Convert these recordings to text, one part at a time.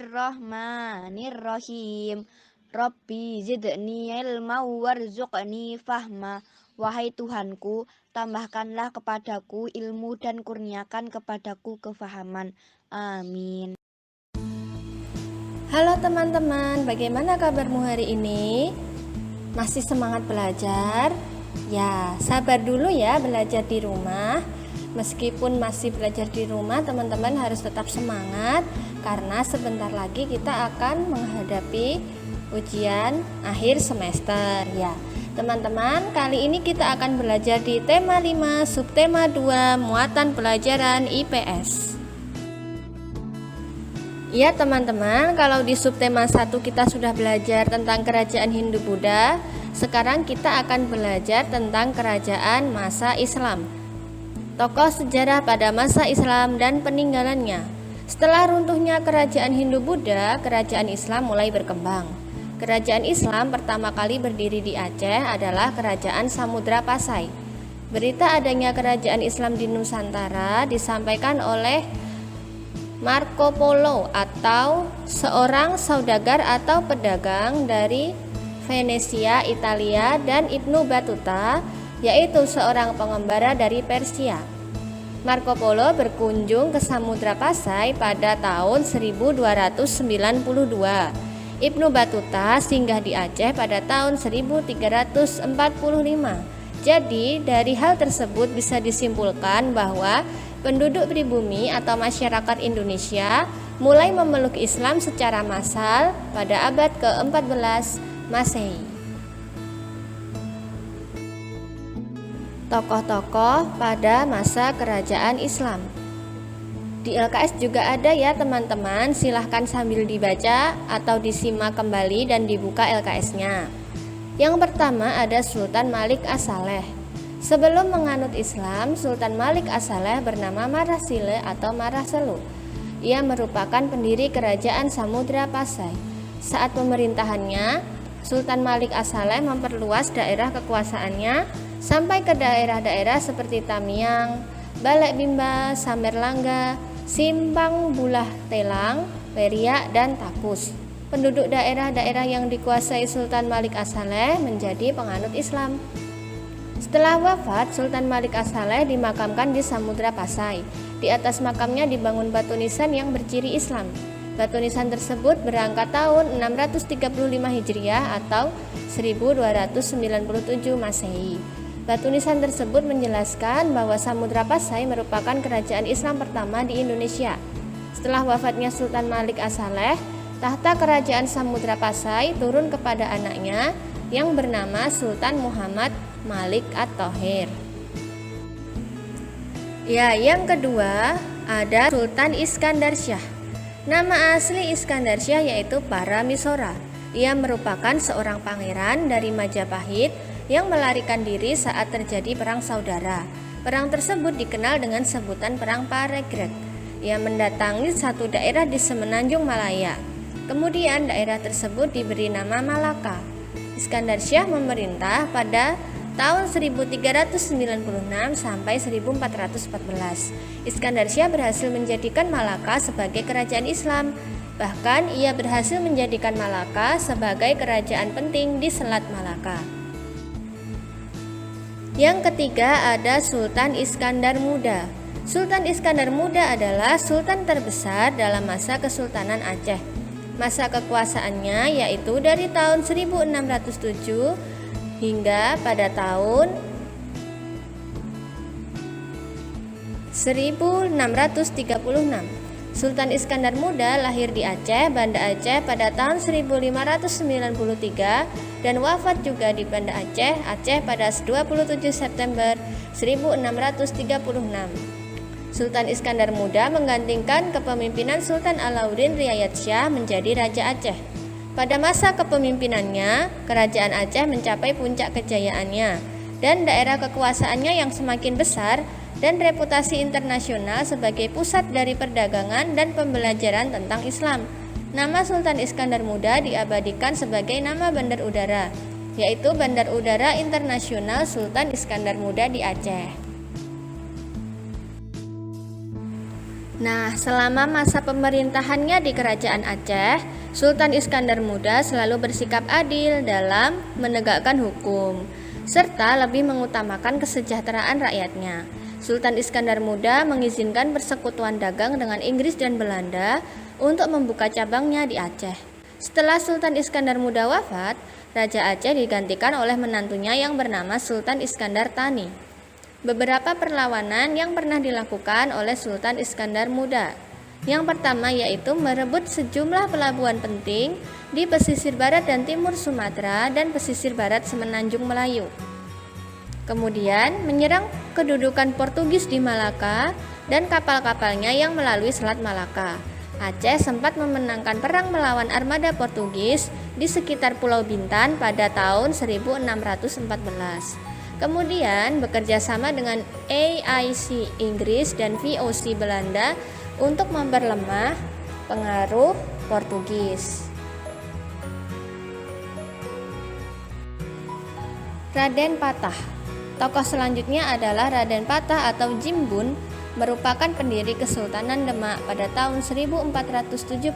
Bismillahirrahmanirrahim. Rabbi zidni ilma warzuqni fahma. Wahai Tuhanku, tambahkanlah kepadaku ilmu dan kurniakan kepadaku kefahaman. Amin. Halo teman-teman, bagaimana kabarmu hari ini? Masih semangat belajar? Ya, sabar dulu ya belajar di rumah. Meskipun masih belajar di rumah, teman-teman harus tetap semangat karena sebentar lagi kita akan menghadapi ujian akhir semester ya. Teman-teman, kali ini kita akan belajar di tema 5, subtema 2, muatan pelajaran IPS. Ya teman-teman, kalau di subtema 1 kita sudah belajar tentang kerajaan Hindu-Buddha, sekarang kita akan belajar tentang kerajaan masa Islam. Tokoh sejarah pada masa Islam dan peninggalannya. Setelah runtuhnya kerajaan Hindu-Buddha, kerajaan Islam mulai berkembang. Kerajaan Islam pertama kali berdiri di Aceh adalah kerajaan Samudra Pasai. Berita adanya kerajaan Islam di Nusantara disampaikan oleh Marco Polo atau seorang saudagar atau pedagang dari Venesia, Italia, dan Ibnu Battuta, yaitu seorang pengembara dari Persia. Marco Polo berkunjung ke Samudra Pasai pada tahun 1292. Ibnu Battuta singgah di Aceh pada tahun 1345. Jadi, dari hal tersebut bisa disimpulkan bahwa penduduk pribumi atau masyarakat Indonesia mulai memeluk Islam secara massal pada abad ke-14 Masehi. Tokoh-tokoh pada masa kerajaan Islam. Di LKS juga ada ya teman-teman, silahkan sambil dibaca atau disimak kembali dan dibuka LKS-nya. Yang pertama ada Sultan Malik As-Saleh. Sebelum menganut Islam, Sultan Malik As-Saleh bernama Marasile atau Maraselu. Ia merupakan pendiri kerajaan Samudra Pasai. Saat pemerintahannya, Sultan Malik As-Saleh memperluas daerah kekuasaannya sampai ke daerah-daerah seperti Tamiang, Balek Bimba, Samerlangga, Simpang Bulah Telang, Periak, dan Tapus. Penduduk daerah-daerah yang dikuasai Sultan Malik As-Saleh menjadi penganut Islam. Setelah wafat, Sultan Malik As-Saleh dimakamkan di Samudra Pasai. Di atas makamnya dibangun batu nisan yang berciri Islam. Batu nisan tersebut berangkat tahun 635 Hijriah atau 1297 Masehi. Batu nisan tersebut menjelaskan bahwa Samudra Pasai merupakan kerajaan Islam pertama di Indonesia. Setelah wafatnya Sultan Malik As-Saleh, tahta kerajaan Samudra Pasai turun kepada anaknya yang bernama Sultan Muhammad Malik At-Thohir. Ya, yang kedua ada Sultan Iskandar Syah. Nama asli Iskandar Syah yaitu Paramisora. Ia merupakan seorang pangeran dari Majapahit yang melarikan diri saat terjadi perang saudara. Perang tersebut dikenal dengan sebutan Perang Paregreg. Ia mendatangi satu daerah di semenanjung Malaya. Kemudian daerah tersebut diberi nama Malaka. Iskandar Syah memerintah pada tahun 1396 sampai 1414. Iskandar Syah berhasil menjadikan Malaka sebagai kerajaan Islam. Bahkan ia berhasil menjadikan Malaka sebagai kerajaan penting di Selat Malaka. Yang ketiga ada Sultan Iskandar Muda. Sultan Iskandar Muda adalah sultan terbesar dalam masa Kesultanan Aceh. Masa kekuasaannya yaitu dari tahun 1607 hingga pada tahun 1636. Sultan Iskandar Muda lahir di Aceh, Banda Aceh pada tahun 1593 dan wafat juga di Banda Aceh, Aceh pada 27 September 1636. Sultan Iskandar Muda menggantikan kepemimpinan Sultan Alauddin Riayat Syah menjadi Raja Aceh. Pada masa kepemimpinannya, kerajaan Aceh mencapai puncak kejayaannya dan daerah kekuasaannya yang semakin besar dan reputasi internasional sebagai pusat dari perdagangan dan pembelajaran tentang Islam. Nama Sultan Iskandar Muda diabadikan sebagai nama bandar udara, yaitu Bandar Udara Internasional Sultan Iskandar Muda di Aceh. Nah, selama masa pemerintahannya di Kerajaan Aceh, Sultan Iskandar Muda selalu bersikap adil dalam menegakkan hukum, serta lebih mengutamakan kesejahteraan rakyatnya. Sultan Iskandar Muda mengizinkan persekutuan dagang dengan Inggris dan Belanda untuk membuka cabangnya di Aceh. Setelah Sultan Iskandar Muda wafat, Raja Aceh digantikan oleh menantunya yang bernama Sultan Iskandar Tani. Beberapa perlawanan yang pernah dilakukan oleh Sultan Iskandar Muda. Yang pertama yaitu merebut sejumlah pelabuhan penting di pesisir barat dan timur Sumatera dan pesisir barat Semenanjung Melayu. Kemudian menyerang kedudukan Portugis di Malaka dan kapal-kapalnya yang melalui Selat Malaka. Aceh sempat memenangkan perang melawan armada Portugis di sekitar Pulau Bintan pada tahun 1614. Kemudian bekerja sama dengan AIC Inggris dan VOC Belanda untuk memperlemah pengaruh Portugis. Raden Patah. Tokoh selanjutnya adalah Raden Patah atau Jimbun, merupakan pendiri Kesultanan Demak pada tahun 1478.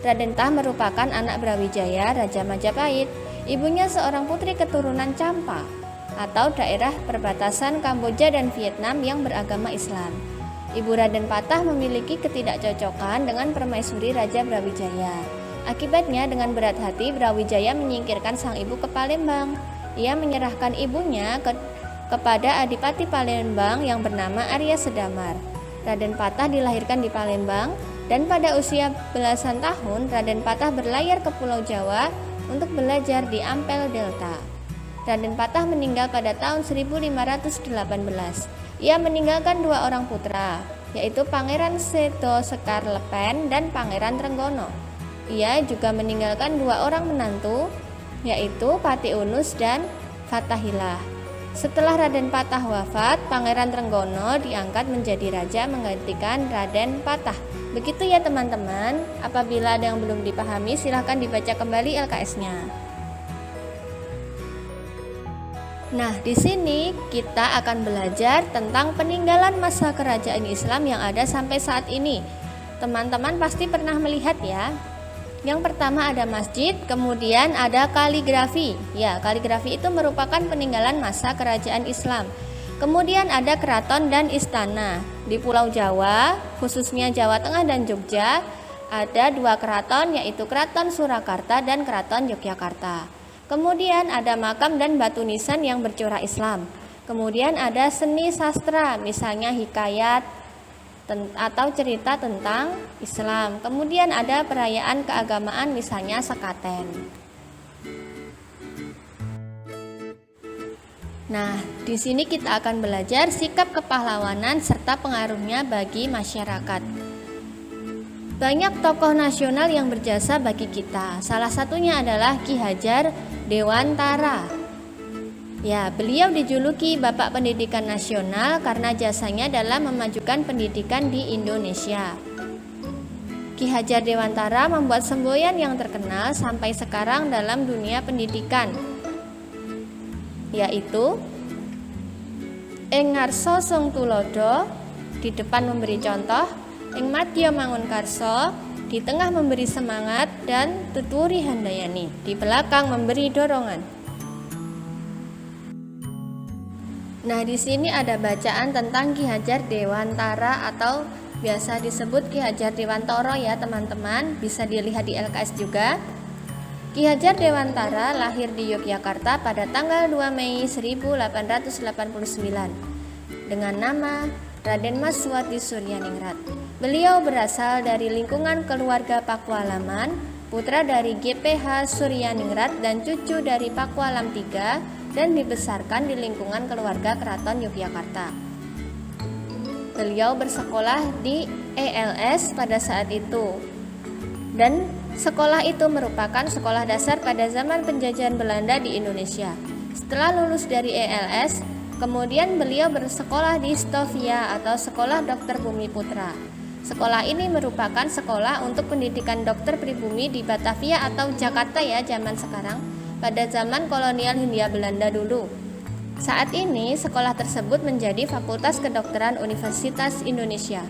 Raden Patah merupakan anak Brawijaya, Raja Majapahit. Ibunya seorang putri keturunan Champa atau daerah perbatasan Kamboja dan Vietnam yang beragama Islam. Ibu Raden Patah memiliki ketidakcocokan dengan permaisuri Raja Brawijaya. Akibatnya dengan berat hati Brawijaya menyingkirkan sang ibu ke Palembang. Ia menyerahkan ibunya kepada Adipati Palembang yang bernama Arya Sedamar. Raden Patah dilahirkan di Palembang dan pada usia belasan tahun Raden Patah berlayar ke Pulau Jawa untuk belajar di Ampel Delta. Raden Patah meninggal pada tahun 1518. Ia meninggalkan dua orang putra, yaitu Pangeran Seto Sekar Lepen dan Pangeran Trenggono. Ia juga meninggalkan dua orang menantu, yaitu Pati Unus dan Fathahilah. Setelah Raden Patah wafat, Pangeran Trenggono diangkat menjadi raja menggantikan Raden Patah. Begitu ya teman-teman. Apabila ada yang belum dipahami, silahkan dibaca kembali LKS-nya. Nah, di sini kita akan belajar tentang peninggalan masa kerajaan Islam yang ada sampai saat ini. Teman-teman pasti pernah melihat ya. Yang pertama ada masjid, kemudian ada kaligrafi. Ya, kaligrafi itu merupakan peninggalan masa kerajaan Islam. Kemudian ada keraton dan istana. Di Pulau Jawa, khususnya Jawa Tengah dan Jogja, ada dua keraton, yaitu Keraton Surakarta dan Keraton Yogyakarta. Kemudian ada makam dan batu nisan yang bercorak Islam. Kemudian ada seni sastra, misalnya hikayat atau cerita tentang Islam. Kemudian ada perayaan keagamaan, misalnya sekaten. Nah, di sini kita akan belajar sikap kepahlawanan serta pengaruhnya bagi masyarakat. Banyak tokoh nasional yang berjasa bagi kita. Salah satunya adalah Ki Hajar Dewantara. Ya, beliau dijuluki Bapak Pendidikan Nasional karena jasanya dalam memajukan pendidikan di Indonesia. Ki Hajar Dewantara membuat semboyan yang terkenal sampai sekarang dalam dunia pendidikan, yaitu Ing ngarsa sung tulodo, di depan memberi contoh, ing madya mangun karso, di tengah memberi semangat, dan tuturi handayani, di belakang memberi dorongan. Nah, di sini ada bacaan tentang Ki Hajar Dewantara atau biasa disebut Ki Hajar Dewantoro ya teman-teman, bisa dilihat di LKS juga. Ki Hajar Dewantara lahir di Yogyakarta pada tanggal 2 Mei 1889 dengan nama Raden Mas Suwati Suryaningrat. Beliau berasal dari lingkungan keluarga Pakualaman, putra dari GPH Suryaningrat dan cucu dari Pakualam III, dan dibesarkan di lingkungan keluarga Keraton Yogyakarta. Beliau bersekolah di ELS pada saat itu, dan sekolah itu merupakan sekolah dasar pada zaman penjajahan Belanda di Indonesia. Setelah lulus dari ELS, kemudian beliau bersekolah di Stovia atau Sekolah Dokter Bumi Putra. Sekolah ini merupakan sekolah untuk pendidikan dokter pribumi di Batavia atau Jakarta ya zaman sekarang, pada zaman kolonial Hindia Belanda dulu. Saat ini sekolah tersebut menjadi Fakultas Kedokteran Universitas Indonesia.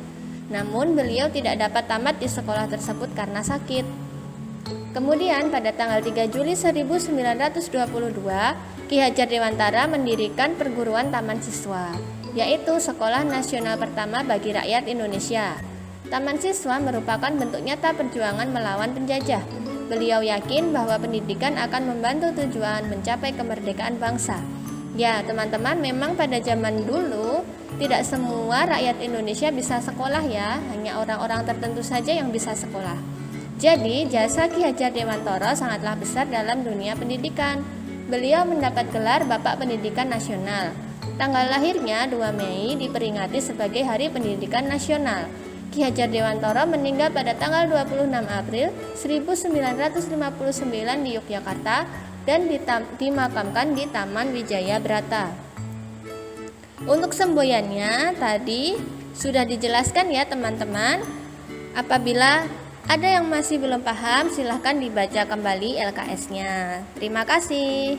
Namun beliau tidak dapat tamat di sekolah tersebut karena sakit. Kemudian pada tanggal 3 Juli 1922, Ki Hajar Dewantara mendirikan perguruan taman siswa, yaitu sekolah nasional pertama bagi rakyat Indonesia. Taman siswa merupakan bentuk nyata perjuangan melawan penjajah. Beliau yakin bahwa pendidikan akan membantu tujuan mencapai kemerdekaan bangsa. Ya, teman-teman, memang pada zaman dulu tidak semua rakyat Indonesia bisa sekolah ya, hanya orang-orang tertentu saja yang bisa sekolah. Jadi, jasa Ki Hajar Dewantara sangatlah besar dalam dunia pendidikan. Beliau mendapat gelar Bapak Pendidikan Nasional. Tanggal lahirnya 2 Mei diperingati sebagai Hari Pendidikan Nasional. Ki Hajar Dewantara meninggal pada tanggal 26 April 1959 di Yogyakarta dan dimakamkan di Taman Wijaya Brata. Untuk semboyannya tadi sudah dijelaskan ya teman-teman. Apabila ada yang masih belum paham, silahkan dibaca kembali LKS-nya. Terima kasih.